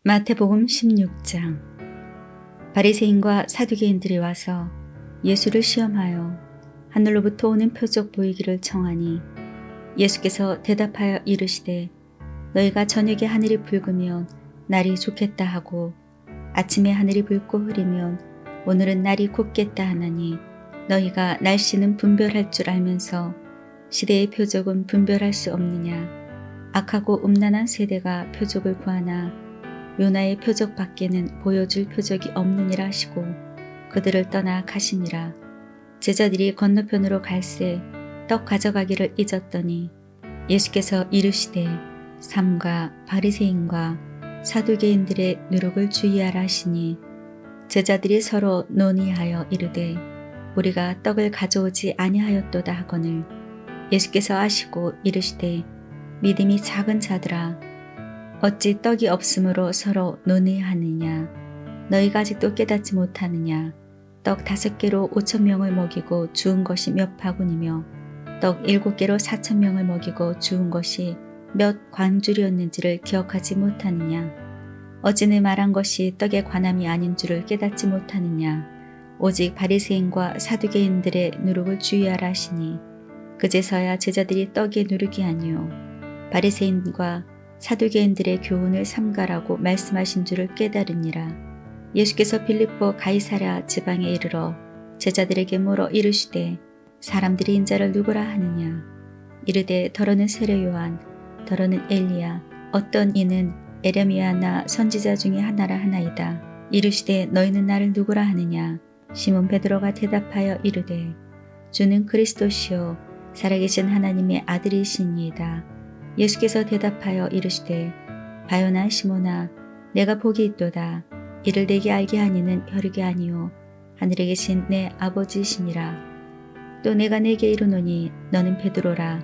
마태복음 16장. 바리새인과 사두개인들이 와서 예수를 시험하여 하늘로부터 오는 표적 보이기를 청하니 예수께서 대답하여 이르시되 너희가 저녁에 하늘이 붉으면 날이 좋겠다 하고 아침에 하늘이 붉고 흐리면 오늘은 날이 곧겠다 하나니 너희가 날씨는 분별할 줄 알면서 시대의 표적은 분별할 수 없느냐. 악하고 음란한 세대가 표적을 구하나 요나의 표적 밖에는 보여줄 표적이 없느니라 하시고 그들을 떠나 가시니라. 제자들이 건너편으로 갈새 떡 가져가기를 잊었더니 예수께서 이르시되 삼가 바리새인과 사두개인들의 누룩을 주의하라 하시니 제자들이 서로 논의하여 이르되 우리가 떡을 가져오지 아니하였도다 하거늘 예수께서 아시고 이르시되 믿음이 작은 자들아 어찌 떡이 없으므로 서로 논의하느냐. 너희가 아직도 깨닫지 못하느냐. 떡 5개로 5,000명을 먹이고 주운 것이 몇 바구니며 떡 7개로 4,000명을 먹이고 주운 것이 몇 광줄이었는지를 기억하지 못하느냐. 어찌 내 말한 것이 떡의 관함이 아닌 줄을 깨닫지 못하느냐. 오직 바리새인과 사두개인들의 누룩을 주의하라 하시니 그제서야 제자들이 떡의 누룩이 아니요 바리새인과 사두개인들의 교훈을 삼가라고 말씀하신 줄을 깨달으니라. 예수께서 빌립보 가이사랴 지방에 이르러 제자들에게 물어 이르시되 사람들이 인자를 누구라 하느냐. 이르되 더러는 세례 요한, 더러는 엘리야, 어떤 이는 에레미야나 선지자 중에 하나라 하나이다. 이르시되 너희는 나를 누구라 하느냐. 시몬 베드로가 대답하여 이르되 주는 그리스도시요 살아계신 하나님의 아들이시니이다. 예수께서 대답하여 이르시되 바요나 시몬아 내가 복이 있도다. 이를 내게 알게 하니는 혈육이 아니요 하늘에 계신 내 아버지시니라. 또 내가 내게 이르노니 너는 베드로라.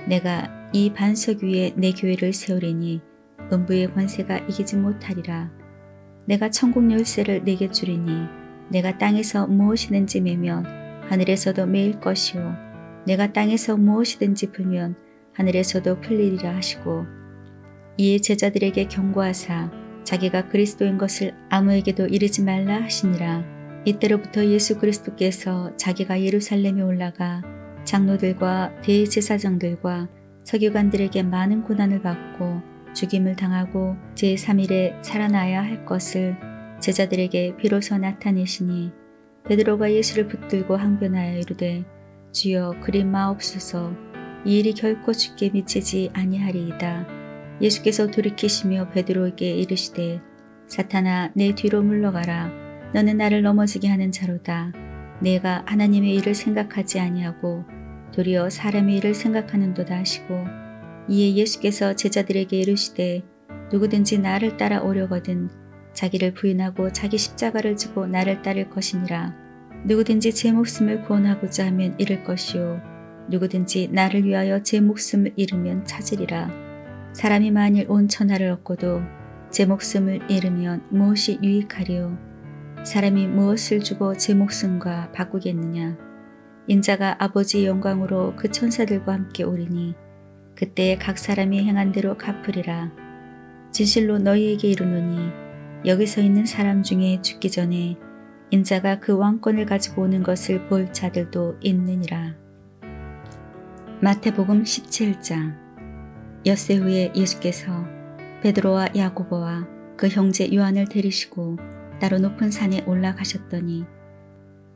내가 이 반석 위에 내 교회를 세우리니 음부의 권세가 이기지 못하리라. 내가 천국 열쇠를 내게 주리니 내가 땅에서 무엇이든지 매면 하늘에서도 매일 것이요 내가 땅에서 무엇이든지 풀면 하늘에서도 풀리리라 하시고 이에 제자들에게 경고하사 자기가 그리스도인 것을 아무에게도 이르지 말라 하시니라. 이때로부터 예수 그리스도께서 자기가 예루살렘에 올라가 장로들과 대제사장들과 서기관들에게 많은 고난을 받고 죽임을 당하고 제3일에 살아나야 할 것을 제자들에게 비로소 나타내시니 베드로가 예수를 붙들고 항변하여 이르되 주여 그리 마옵소서. 이 일이 결코 주께 미치지 아니하리이다. 예수께서 돌이키시며 베드로에게 이르시되 사탄아 내 뒤로 물러가라. 너는 나를 넘어지게 하는 자로다. 내가 하나님의 일을 생각하지 아니하고 도리어 사람의 일을 생각하는도다 하시고 이에 예수께서 제자들에게 이르시되 누구든지 나를 따라 오려거든 자기를 부인하고 자기 십자가를 지고 나를 따를 것이니라. 누구든지 제 목숨을 구원하고자 하면 잃을 것이요 누구든지 나를 위하여 제 목숨을 잃으면 찾으리라. 사람이 만일 온 천하를 얻고도 제 목숨을 잃으면 무엇이 유익하리요. 사람이 무엇을 주고 제 목숨과 바꾸겠느냐. 인자가 아버지의 영광으로 그 천사들과 함께 오리니 그때에 각 사람이 행한 대로 갚으리라. 진실로 너희에게 이르노니 여기서 있는 사람 중에 죽기 전에 인자가 그 왕권을 가지고 오는 것을 볼 자들도 있느니라. 마태복음 17장. 엿새 후에 예수께서 베드로와 야고보와 그 형제 요한을 데리시고 따로 높은 산에 올라가셨더니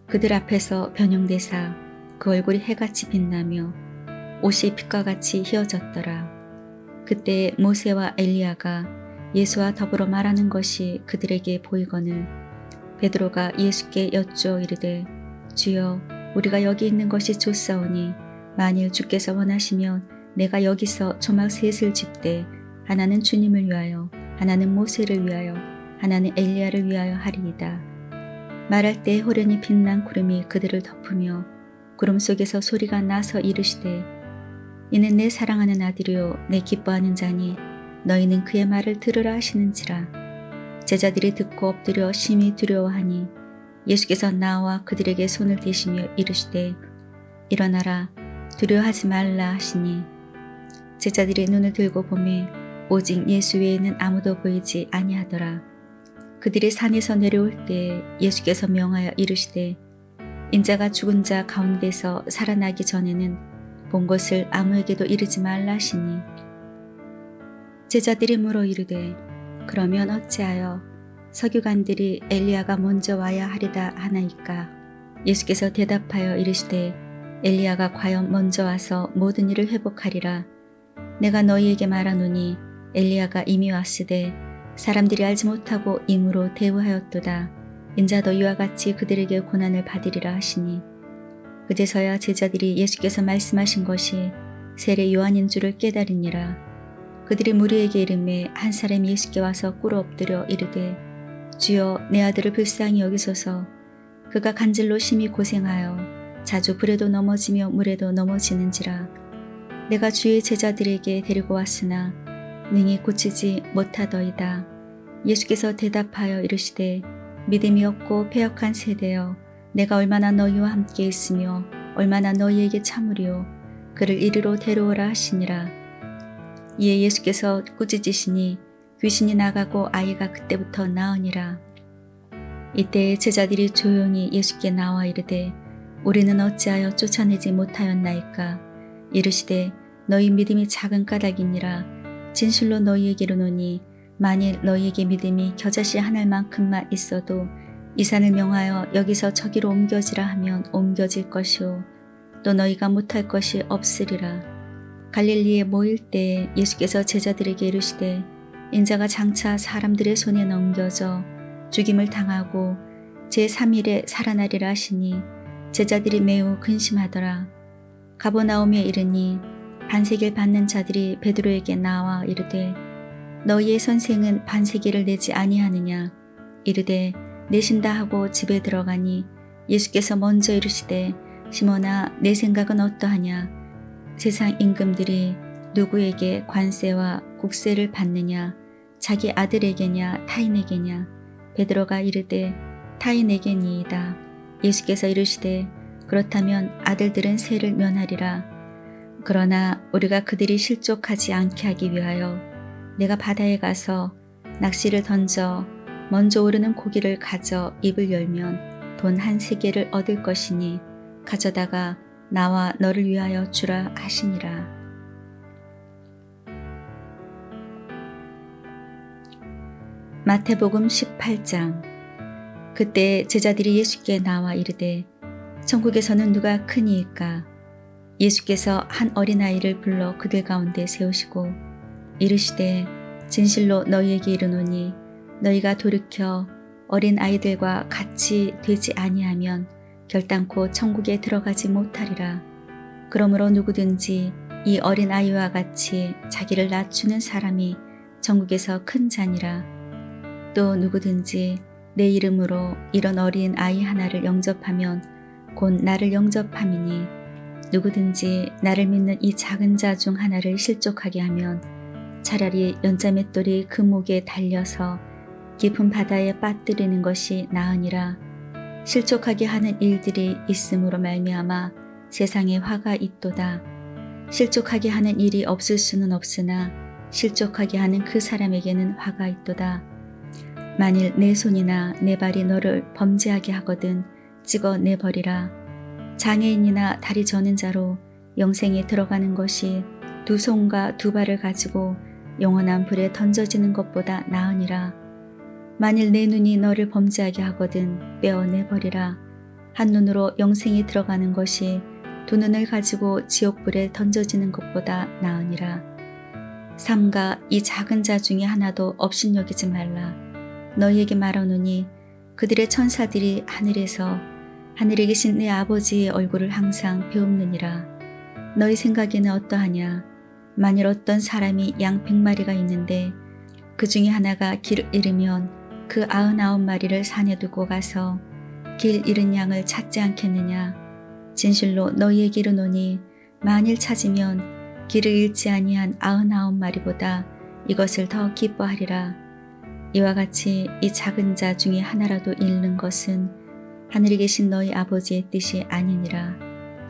그들 앞에서 변형되사 그 얼굴이 해같이 빛나며 옷이 빛과 같이 휘어졌더라. 그때 모세와 엘리야가 예수와 더불어 말하는 것이 그들에게 보이거늘 베드로가 예수께 여쭈어 이르되 주여 우리가 여기 있는 것이 좋사오니 만일 주께서 원하시면 내가 여기서 조막 셋을 집되 하나는 주님을 위하여 하나는 모세를 위하여 하나는 엘리야를 위하여 하리이다. 말할 때 호련히 빛난 구름이 그들을 덮으며 구름 속에서 소리가 나서 이르시되 이는 내 사랑하는 아들이요 내 기뻐하는 자니 너희는 그의 말을 들으라 하시는지라. 제자들이 듣고 엎드려 심히 두려워하니 예수께서 나와 그들에게 손을 대시며 이르시되 일어나라 두려워하지 말라 하시니 제자들이 눈을 들고 보매 오직 예수 외에는 아무도 보이지 아니하더라. 그들이 산에서 내려올 때 예수께서 명하여 이르시되 인자가 죽은 자 가운데서 살아나기 전에는 본 것을 아무에게도 이르지 말라 하시니 제자들이 물어 이르되 그러면 어찌하여 서기관들이 엘리야가 먼저 와야 하리다 하나이까? 예수께서 대답하여 이르시되 엘리야가 과연 먼저 와서 모든 일을 회복하리라. 내가 너희에게 말하노니 엘리야가 이미 왔으되 사람들이 알지 못하고 임으로 대우하였도다. 인자도 이와 같이 그들에게 고난을 받으리라 하시니 그제서야 제자들이 예수께서 말씀하신 것이 세례 요한인 줄을 깨달으니라. 그들이 무리에게 이르매 한 사람이 예수께 와서 꿇어 엎드려 이르되 주여 내 아들을 불쌍히 여기소서. 그가 간질로 심히 고생하여 자주 불에도 넘어지며 물에도 넘어지는지라. 내가 주의 제자들에게 데리고 왔으나 능히 고치지 못하더이다. 예수께서 대답하여 이르시되 믿음이 없고 패역한 세대여, 내가 얼마나 너희와 함께 있으며 얼마나 너희에게 참으리요. 그를 이리로 데려오라 하시니라. 이에 예수께서 꾸짖으시니 귀신이 나가고 아이가 그때부터 나으니라. 이때 제자들이 조용히 예수께 나와 이르되 우리는 어찌하여 쫓아내지 못하였나이까? 이르시되 너희 믿음이 작은 까닭이니라. 진실로 너희에게 이르노니 만일 너희에게 믿음이 겨자씨 한 알만큼만 있어도 이 산을 명하여 여기서 저기로 옮겨지라 하면 옮겨질 것이요 또 너희가 못할 것이 없으리라. 갈릴리에 모일 때에 예수께서 제자들에게 이르시되 인자가 장차 사람들의 손에 넘겨져 죽임을 당하고 제3일에 살아나리라 하시니 제자들이 매우 근심하더라. 가버나움에 이르니 반세기를 받는 자들이 베드로에게 나와 이르되 너희의 선생은 반세기를 내지 아니하느냐? 이르되 내신다 하고 집에 들어가니 예수께서 먼저 이르시되 시몬아 내 생각은 어떠하냐? 세상 임금들이 누구에게 관세와 국세를 받느냐? 자기 아들에게냐 타인에게냐? 베드로가 이르되 타인에게니이다. 예수께서 이르시되 그렇다면 아들들은 세를 면하리라. 그러나 우리가 그들이 실족하지 않게 하기 위하여 내가 바다에 가서 낚시를 던져 먼저 오르는 고기를 가져 입을 열면 돈 한 세개를 얻을 것이니 가져다가 나와 너를 위하여 주라 하시니라. 마태복음 18장. 그때 제자들이 예수께 나와 이르되 천국에서는 누가 크니이까? 예수께서 한 어린아이를 불러 그들 가운데 세우시고 이르시되 진실로 너희에게 이르노니 너희가 돌이켜 어린 아이들과 같이 되지 아니하면 결단코 천국에 들어가지 못하리라. 그러므로 누구든지 이 어린 아이와 같이 자기를 낮추는 사람이 천국에서 큰 자니라. 또 누구든지 내 이름으로 이런 어린 아이 하나를 영접하면 곧 나를 영접함이니 누구든지 나를 믿는 이 작은 자 중 하나를 실족하게 하면 차라리 연자맷돌이 그 목에 달려서 깊은 바다에 빠뜨리는 것이 나으니라. 실족하게 하는 일들이 있음으로 말미암아 세상에 화가 있도다. 실족하게 하는 일이 없을 수는 없으나 실족하게 하는 그 사람에게는 화가 있도다. 만일 내 손이나 내 발이 너를 범죄하게 하거든 찍어 내버리라. 장애인이나 다리 저는 자로 영생에 들어가는 것이 두 손과 두 발을 가지고 영원한 불에 던져지는 것보다 나으니라. 만일 내 눈이 너를 범죄하게 하거든 빼어내버리라. 한 눈으로 영생에 들어가는 것이 두 눈을 가지고 지옥불에 던져지는 것보다 나으니라. 삼가 이 작은 자 중에 하나도 업신여기지 말라. 너희에게 말하노니 그들의 천사들이 하늘에 계신 내 아버지의 얼굴을 항상 배움느니라. 너희 생각에는 어떠하냐? 만일 어떤 사람이 양 100마리가 있는데 그 중에 하나가 길을 잃으면 그 99마리를 산에 두고 가서 길 잃은 양을 찾지 않겠느냐? 진실로 너희에게 이르노니 만일 찾으면 길을 잃지 아니한 99마리보다 이것을 더 기뻐하리라. 이와 같이 이 작은 자 중에 하나라도 잃는 것은 하늘에 계신 너희 아버지의 뜻이 아니니라.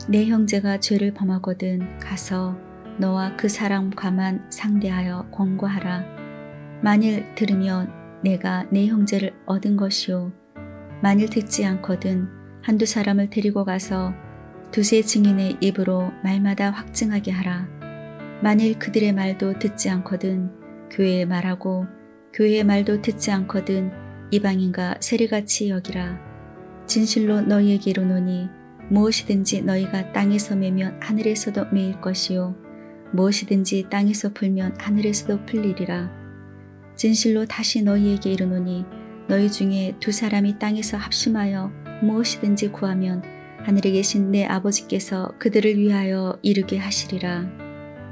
내 형제가 죄를 범하거든 가서 너와 그 사람과만 상대하여 권고하라. 만일 들으면 내가 내 형제를 얻은 것이요 만일 듣지 않거든 한두 사람을 데리고 가서 두세 증인의 입으로 말마다 확증하게 하라. 만일 그들의 말도 듣지 않거든 교회의 말하고 교회의 말도 듣지 않거든 이방인과 세리같이 여기라. 진실로 너희에게 이르노니 무엇이든지 너희가 땅에서 매면 하늘에서도 매일 것이요 무엇이든지 땅에서 풀면 하늘에서도 풀리리라. 진실로 다시 너희에게 이르노니 너희 중에 두 사람이 땅에서 합심하여 무엇이든지 구하면 하늘에 계신 내 아버지께서 그들을 위하여 이루게 하시리라.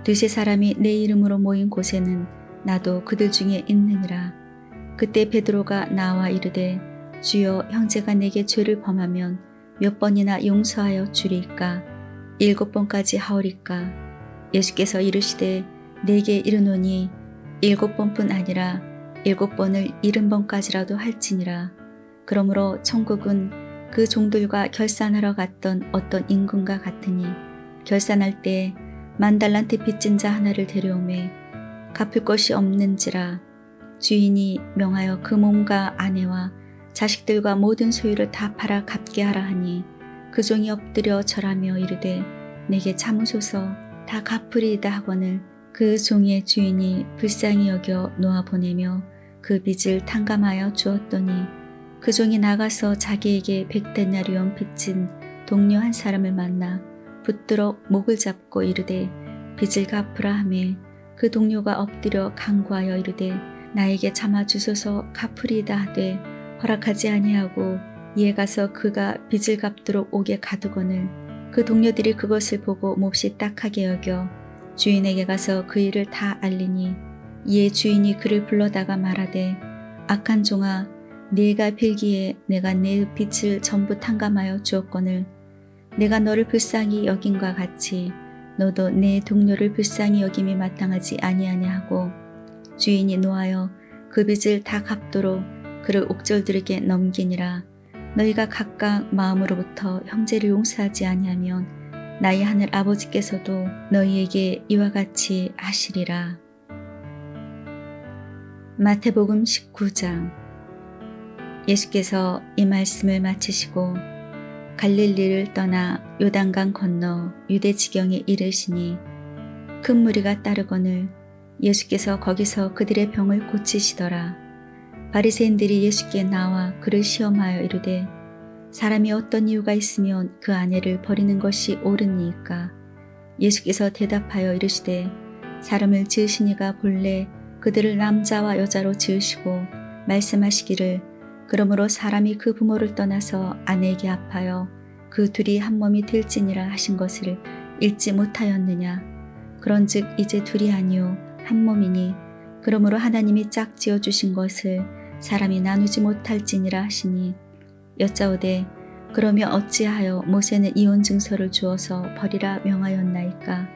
두세 사람이 내 이름으로 모인 곳에는 나도 그들 중에 있느니라. 그때 베드로가 나와 이르되 주여 형제가 내게 죄를 범하면 몇 번이나 용서하여 주리이까 7번까지 하오리까. 예수께서 이르시되 내게 이르노니 7번뿐 아니라 7번을 70번까지라도 할지니라. 그러므로 천국은 그 종들과 결산하러 갔던 어떤 임금과 같으니 결산할 때 10,000달란트 빚진 자 하나를 데려오매 갚을 것이 없는지라 주인이 명하여 그 몸과 아내와 자식들과 모든 소유를 다 팔아 갚게 하라 하니 그 종이 엎드려 절하며 이르되 내게 참으소서 다 갚으리이다 하거늘 그 종의 주인이 불쌍히 여겨 놓아 보내며 그 빚을 탕감하여 주었더니 그 종이 나가서 자기에게 100데나리온 빚진 동료 한 사람을 만나 붙들어 목을 잡고 이르되 빚을 갚으라 하매 그 동료가 엎드려 간구하여 이르되 나에게 참아 주소서 갚으리이다 하되 허락하지 아니하고 이에 가서 그가 빚을 갚도록 옥에 가두거늘 그 동료들이 그것을 보고 몹시 딱하게 여겨 주인에게 가서 그 일을 다 알리니 이에 주인이 그를 불러다가 말하되 악한 종아 네가 빌기에 내가 내 빚을 전부 탕감하여 주었거늘 내가 너를 불쌍히 여김과 같이 너도 내 동료를 불쌍히 여김이 마땅하지 아니하냐 하고 주인이 노하여 그 빚을 다 갚도록 그를 옥졸들에게 넘기니라. 너희가 각각 마음으로부터 형제를 용서하지 아니하면 나의 하늘 아버지께서도 너희에게 이와 같이 하시리라. 마태복음 19장. 예수께서 이 말씀을 마치시고 갈릴리를 떠나 요단강 건너 유대 지경에 이르시니 큰 무리가 따르거늘 예수께서 거기서 그들의 병을 고치시더라. 바리새인들이 예수께 나와 그를 시험하여 이르되 사람이 어떤 이유가 있으면 그 아내를 버리는 것이 옳으니이까. 예수께서 대답하여 이르시되 사람을 지으신 이가 본래 그들을 남자와 여자로 지으시고 말씀하시기를 그러므로 사람이 그 부모를 떠나서 아내에게 합하여 그 둘이 한 몸이 될지니라 하신 것을 읽지 못하였느냐. 그런즉 이제 둘이 아니요 한 몸이니 그러므로 하나님이 짝지어 주신 것을 사람이 나누지 못할지니라 하시니 여짜오되 그러면 어찌하여 모세는 이혼 증서를 주어서 버리라 명하였나이까.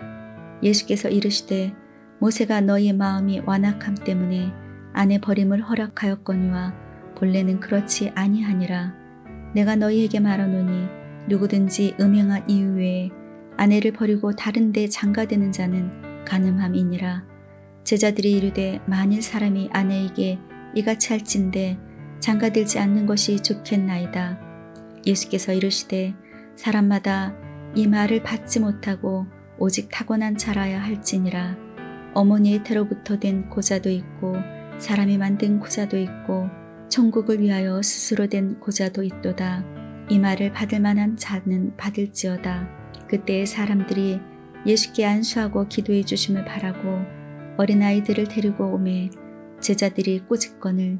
예수께서 이르시되 모세가 너희 마음이 완악함 때문에 아내 버림을 허락하였거니와 본래는 그렇지 아니하니라. 내가 너희에게 말하노니 누구든지 음행한 이유 외에 아내를 버리고 다른 데 장가드는 자는 간음함이니라. 제자들이 이르되 만일 사람이 아내에게 이같이 할진대 장가들지 않는 것이 좋겠나이다. 예수께서 이르시되 사람마다 이 말을 받지 못하고 오직 타고난 자라야 할지니라. 어머니의 태로부터 된 고자도 있고 사람이 만든 고자도 있고 천국을 위하여 스스로 된 고자도 있도다. 이 말을 받을 만한 자는 받을지어다. 그때 사람들이 예수께 안수하고 기도해 주심을 바라고 어린아이들을 데리고 오매 제자들이 꼬집거늘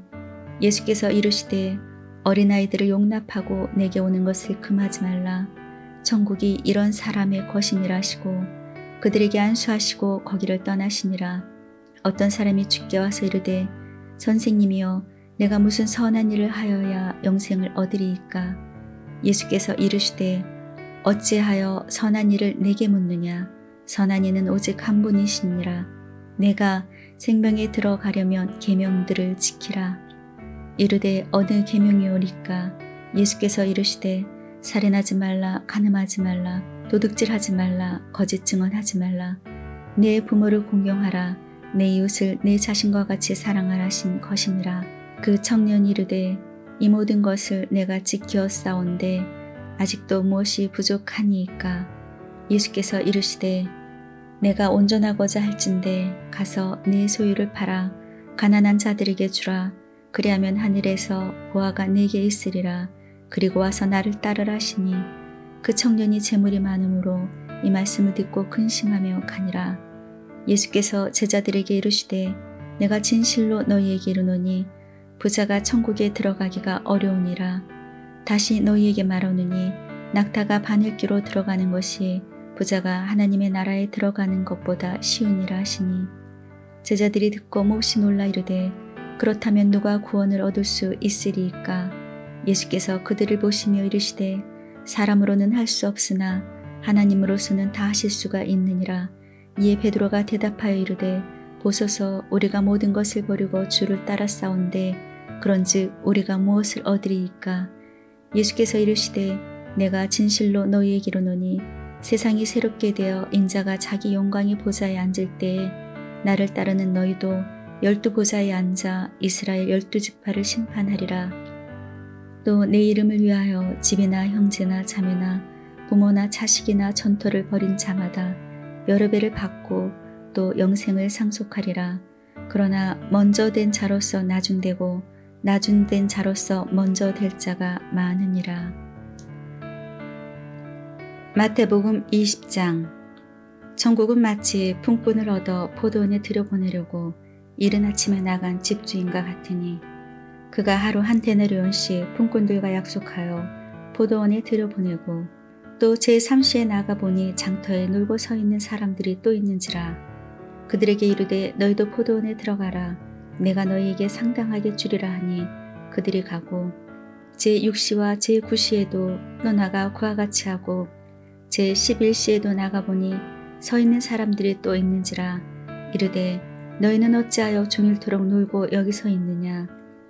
예수께서 이르시되 어린아이들을 용납하고 내게 오는 것을 금하지 말라. 천국이 이런 사람의 것이니라 하시고 그들에게 안수하시고 거기를 떠나시니라. 어떤 사람이 주께 와서 이르되 선생님이여 내가 무슨 선한 일을 하여야 영생을 얻으리이까. 예수께서 이르시되 어찌하여 선한 일을 내게 묻느냐. 선한 이는 오직 한 분이시니라. 내가 생명에 들어가려면 계명들을 지키라. 이르되 어느 계명이오리까. 예수께서 이르시되 살인하지 말라, 간음하지 말라, 도둑질하지 말라, 거짓 증언하지 말라. 내 부모를 공경하라. 내 이웃을 내 자신과 같이 사랑하라 하신 것이니라. 그 청년이 이르되 이 모든 것을 내가 지켜 싸운데 아직도 무엇이 부족하니이까? 예수께서 이르시되 내가 온전하고자 할진대 가서 네 소유를 팔아 가난한 자들에게 주라. 그리하면 하늘에서 보화가 네게 있으리라. 그리고 와서 나를 따르라 하시니 그 청년이 재물이 많으므로 이 말씀을 듣고 근심하며 가니라. 예수께서 제자들에게 이르시되 내가 진실로 너희에게 이르노니 부자가 천국에 들어가기가 어려우니라. 다시 너희에게 말하노니 낙타가 바늘귀로 들어가는 것이 부자가 하나님의 나라에 들어가는 것보다 쉬우니라 하시니 제자들이 듣고 몹시 놀라 이르되 그렇다면 누가 구원을 얻을 수 있으리이까? 예수께서 그들을 보시며 이르시되 사람으로는 할 수 없으나 하나님으로서는 다 하실 수가 있느니라. 이에 베드로가 대답하여 이르되 보소서 우리가 모든 것을 버리고 주를 따라 싸운데 그런즉 우리가 무엇을 얻으리이까? 예수께서 이르시되 내가 진실로 너희에게 이르노니 세상이 새롭게 되어 인자가 자기 영광의 보좌에 앉을 때에 나를 따르는 너희도 12보좌에 앉아 이스라엘 12지파를 심판하리라. 또 내 이름을 위하여 집이나 형제나 자매나 부모나 자식이나 전토를 벌인 자마다 여러 배를 받고 또 영생을 상속하리라. 그러나 먼저 된 자로서 나중되고 나중된 자로서 먼저 될 자가 많으니라. 마태복음 20장. 천국은 마치 품꾼을 얻어 포도원에 들여보내려고 이른 아침에 나간 집주인과 같으니 그가 하루 한 데나리온씩 품꾼들과 약속하여 포도원에 들여보내고 또 제3시에 나가보니 장터에 놀고 서 있는 사람들이 또 있는지라. 그들에게 이르되 너희도 포도원에 들어가라. 내가 너희에게 상당하게 주리라 하니 그들이 가고 제6시와 제9시에도 또 나가 그와 같이 하고 제11시에도 나가보니 서 있는 사람들이 또 있는지라. 이르되 너희는 어찌하여 종일토록 놀고 여기 서 있느냐.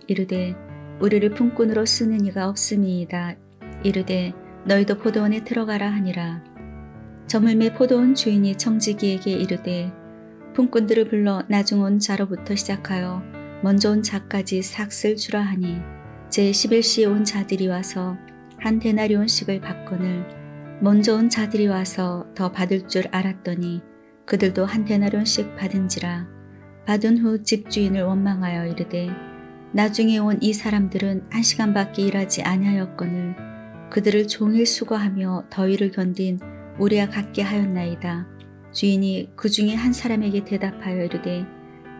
이르되 우리를 품꾼으로 쓰는 이가 없음이이다. 이르되 너희도 포도원에 들어가라 하니라. 저물매 포도원 주인이 청지기에게 이르되 품꾼들을 불러 나중 온 자로부터 시작하여 먼저 온 자까지 삭슬 주라 하니 제11시에 온 자들이 와서 한 데나리온씩을 받거늘 먼저 온 자들이 와서 더 받을 줄 알았더니 그들도 한 데나리온씩 받은지라. 받은 후 집주인을 원망하여 이르되 나중에 온 이 사람들은 1시간밖에 일하지 아니하였거늘 그들을 종일 수고하며 더위를 견딘 우리와 같게 하였나이다. 주인이 그 중에 한 사람에게 대답하여 이르되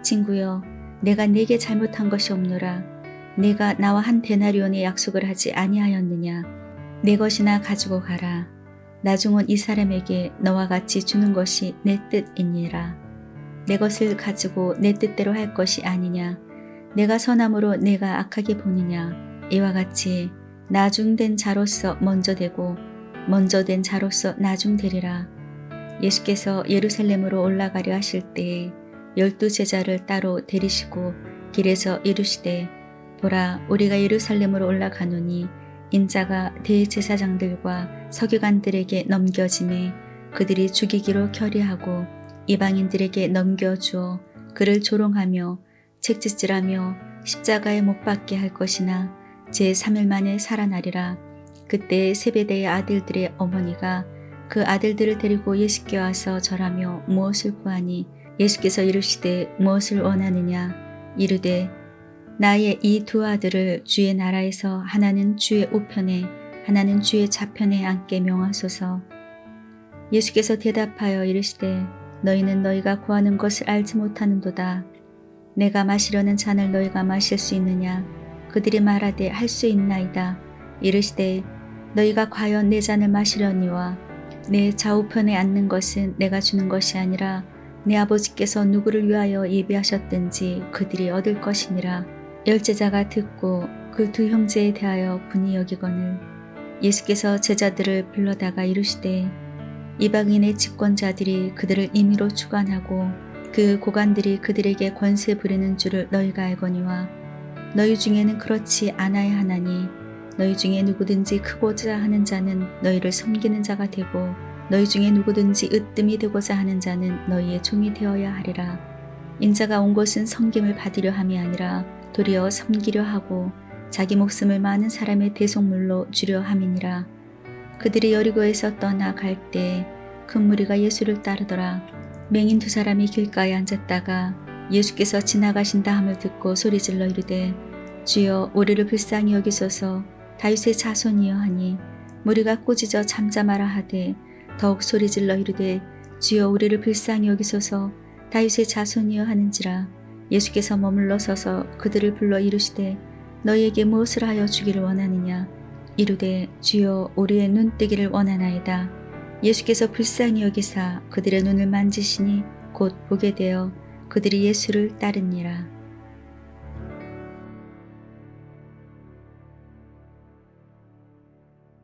친구여 내가 네게 잘못한 것이 없노라. 내가 나와 한 데나리온의 약속을 하지 아니하였느냐. 내 것이나 가지고 가라. 나중 온 이 사람에게 너와 같이 주는 것이 내 뜻이니라. 내 것을 가지고 내 뜻대로 할 것이 아니냐. 내가 선함으로 내가 악하게 보느냐. 이와 같이 나중된 자로서 먼저 되고 먼저 된 자로서 나중되리라. 예수께서 예루살렘으로 올라가려 하실 때에 12 제자를 따로 데리시고 길에서 이르시되 보라 우리가 예루살렘으로 올라가노니 인자가 대제사장들과 서기관들에게 넘겨짐에 그들이 죽이기로 결의하고 이방인들에게 넘겨주어 그를 조롱하며 책짓질하며 십자가에 못 박게 할 것이나 제3일 만에 살아나리라. 그때 세베대의 아들들의 어머니가 그 아들들을 데리고 예수께 와서 절하며 무엇을 구하니 예수께서 이르시되 무엇을 원하느냐. 이르되 나의 이 두 아들을 주의 나라에서 하나는 주의 우편에 하나는 주의 좌편에 앉게 명하소서. 예수께서 대답하여 이르시되 너희는 너희가 구하는 것을 알지 못하는도다. 내가 마시려는 잔을 너희가 마실 수 있느냐. 그들이 말하되 할 수 있나이다. 이르시되 너희가 과연 내 잔을 마시려니와 내 좌우편에 앉는 것은 내가 주는 것이 아니라 내 아버지께서 누구를 위하여 예비하셨든지 그들이 얻을 것이니라. 열제자가 듣고 그 두 형제에 대하여 분이 여기거늘 예수께서 제자들을 불러다가 이르시되 이방인의 집권자들이 그들을 임의로 주관하고 그 고관들이 그들에게 권세 부리는 줄을 너희가 알거니와 너희 중에는 그렇지 않아야 하나니 너희 중에 누구든지 크고자 하는 자는 너희를 섬기는 자가 되고 너희 중에 누구든지 으뜸이 되고자 하는 자는 너희의 종이 되어야 하리라. 인자가 온 것은 섬김을 받으려 함이 아니라 도리어 섬기려 하고 자기 목숨을 많은 사람의 대속물로 주려 함이니라. 그들이 여리고에서 떠나갈 때 큰 무리가 예수를 따르더라. 맹인 두 사람이 길가에 앉았다가 예수께서 지나가신다 함을 듣고 소리질러 이르되 주여 우리를 불쌍히 여기소서. 다윗의 자손이여 하니 무리가 꾸짖어 잠잠하라 하되 더욱 소리질러 이르되 주여 우리를 불쌍히 여기소서. 다윗의 자손이여 하는지라. 예수께서 머물러 서서 그들을 불러 이르시되 너희에게 무엇을 하여 주기를 원하느냐. 이르되 주여 우리의 눈 뜨기를 원하나이다. 예수께서 불쌍히 여기사 그들의 눈을 만지시니 곧 보게 되어 그들이 예수를 따르니라.